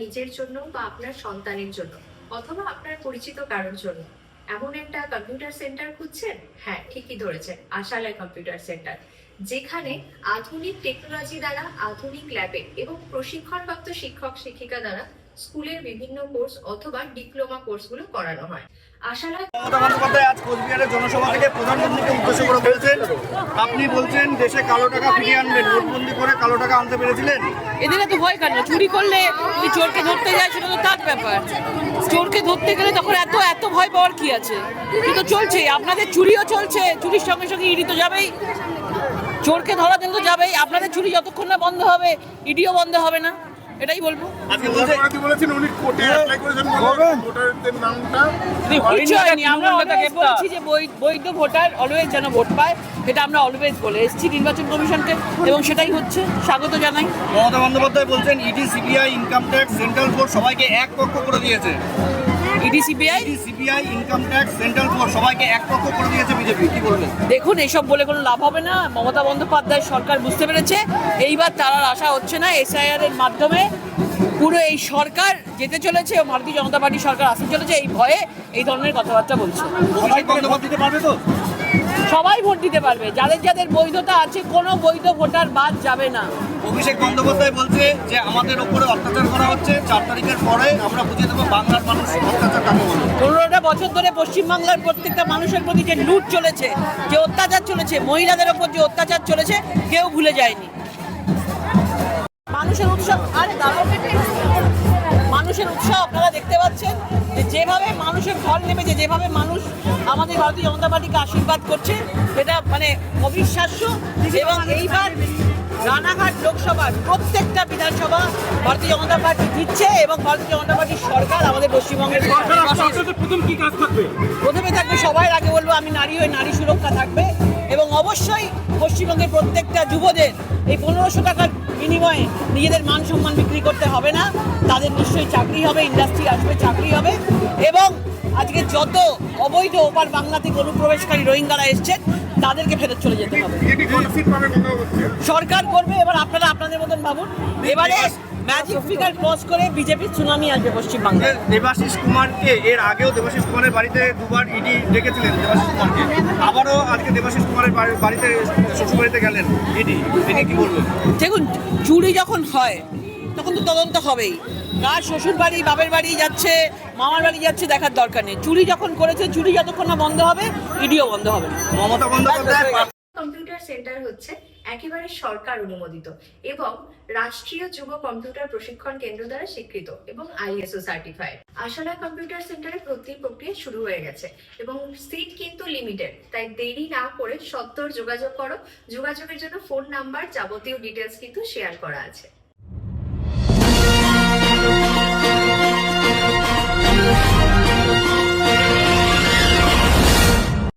নিজের জন্য বা আপনার সন্তানের জন্য অথবা আপনার পরিচিত কারোর জন্য এমন একটা কম্পিউটার সেন্টার খুঁজছেন? হ্যাঁ, ঠিকই ধরেছেন, আশালয় কম্পিউটার সেন্টার, যেখানে আধুনিক টেকনোলজি দ্বারা আধুনিক ল্যাবে এবং প্রশিক্ষণপ্রাপ্ত শিক্ষক শিক্ষিকা দ্বারা স্কুলের বিভিন্ন কোর্স অথবা ডিপ্লোমা কোর্সগুলো করানো হয়। আশালয় মমতা বন্দ্যোপাধ্যায় আজ কোচবিহারের জনসভা থেকে প্রধানমন্ত্রীকে উদ্দেশ্য করে বলছেন, আপনি বলছেন দেশে কালো টাকা ফিরিয়ে আনবেন, নোটবন্দি করে কালো টাকা আনতে পেরেছিলেন। এদের তো ভয় কেন? চুরি করলে যদি চোরকে ধরতে যায় সেটা তো তার ব্যাপার। চোরকে ধরতে গেলে তখন এত এত ভয় পাওয়ার কি আছে? কিন্তু চলছে, আপনাদের চুরিও চলছে, চুরির সঙ্গে সঙ্গে ইডি তো যাবেই, চোরকে ধরার জন্য তো যাবেই। আপনাদের চুরি যতক্ষণ না বন্ধ হবে ইডিও বন্ধ হবে না, এটাই বলবো। আমরা অলওয়েজ বলেছি যে বৈধ ভোটার অলওয়েজ যেন ভোট পায়, এটা আমরা অলওয়েজ বলে এসেছি নির্বাচন কমিশনকে, এবং সেটাই হচ্ছে, স্বাগত জানাই। মমতা বন্দ্যোপাধ্যায় বলছেন ED, CBI, income tax, central court সবাইকে এক পক্ষ করে দিয়েছে। ED, CBI, income tax, central court সবাইকে এক পক্ষ করে দিয়েছে বিজেপি, কি বলবেন? দেখুন, এইসব বলে কোনো লাভ হবে না। মমতা বন্দ্যোপাধ্যায় সরকার বুঝতে পেরেছে এইবার তার আশা হচ্ছে না এসআইআর এর মাধ্যমে পুরো এই সরকার যেতে চলেছে, ভারতীয় জনতা পার্টি সরকার আসতে চলেছে, এই ভয়ে এই ধরনের কথাবার্তা বলছে। সবাই ভোট দিতে পারবে, যাদের যাদের বৈধতা আছে, কোনো বৈধ ভোটার বাদ যাবে না। অভিষেক বন্দ্যোপাধ্যায় বলছে যে আমাদের উপরে অত্যাচার করা হচ্ছে, 4 তারিখের পরে আমরা বুঝিয়ে দেবো বাংলার মানুষ অত্যাচার কাকে বলে। 15টা বছর ধরে পশ্চিমবাংলার প্রত্যেকটা মানুষের প্রতি যে লুট চলেছে, যে অত্যাচার চলেছে, মহিলাদের ওপর যে অত্যাচার চলেছে, কেউ ভুলে যায়নি। মানুষের উৎসব, মানুষের উৎসব আপনারা দেখতে পাচ্ছেন যে যেভাবে মানুষের ঢল নেমেছে, যেভাবে মানুষ আমাদের ভারতীয় জনতা পার্টিকে আশীর্বাদ করছে, এটা মানে অবিশ্বাস্য। এবং এইবার রানাঘাট লোকসভার প্রত্যেকটা বিধানসভা ভারতীয় জনতা পার্টি জিতছে, এবং ভারতীয় জনতা পার্টির সরকার আমাদের পশ্চিমবঙ্গের প্রথমে থাকবে। সবার আগে বলবো আমি নারী হয়ে নারী সুরক্ষা থাকবে, এবং অবশ্যই পশ্চিমবঙ্গের প্রত্যেকটা যুবদের এই 1500 টাকার বিনিময়ে নিজেদের মান সম্মান বিক্রি করতে হবে না, তাদের নিশ্চয়ই চাকরি হবে, ইন্ডাস্ট্রি আসবে, চাকরি হবে। এবং আজকে যত অবৈধ ওপার বাংলা থেকে অনুপ্রবেশকারী রোহিঙ্গারা এসছেন তাদেরকে ফেরত চলে যেতে হবে। সরকার করবে, এবার আপনারা আপনাদের মতন ভাবুন। এবারে ম্যাজিক ফিগার ক্রস করে বিজেপির সুনামি আসবে পশ্চিমবাংলায়। দেবাশিস কুমারকে এর আগেও দেবাশিস কুমারের বাড়িতে দুবার ইডি ডেকেছিলেন দেবাশিস কুমারকে, আবারও আজকে দেবাশিস কুমারের বাড়িতে শ্বশুরবাড়িতে গেলেন ইডি, তিনি কি বলবেন? দেখুন, চুরি যখন হয় তখন তো তদন্ত হবেই। কার শ্বশুর বাড়ি, বাপের বাড়ি যাচ্ছে, মামার বাড়ি যাচ্ছে, দেখার দরকার নেই। চুরি যখন করেছে, চুরি যতক্ষণ না বন্ধ হবে ইডিও বন্ধ হবে না। মমতা বন্দ্যোপাধ্যায় কম্পিউটার সেন্টার হচ্ছে একেবারে সরকার অনুমোদিত এবং রাষ্ট্রীয় যুব কম্পিউটার প্রশিক্ষণ কেন্দ্র দ্বারা স্বীকৃত এবং ISO সার্টিফাইড। আশালয় কম্পিউটার সেন্টারে ভর্তি প্রক্রিয়া শুরু হয়ে গেছে এবং সিট কিন্তু লিমিটেড, তাই দেরি না করে সত্বর যোগাযোগ করো। যোগাযোগের জন্য ফোন নাম্বার, যাবতীয় ডিটেলস কিন্তু শেয়ার করা আছে।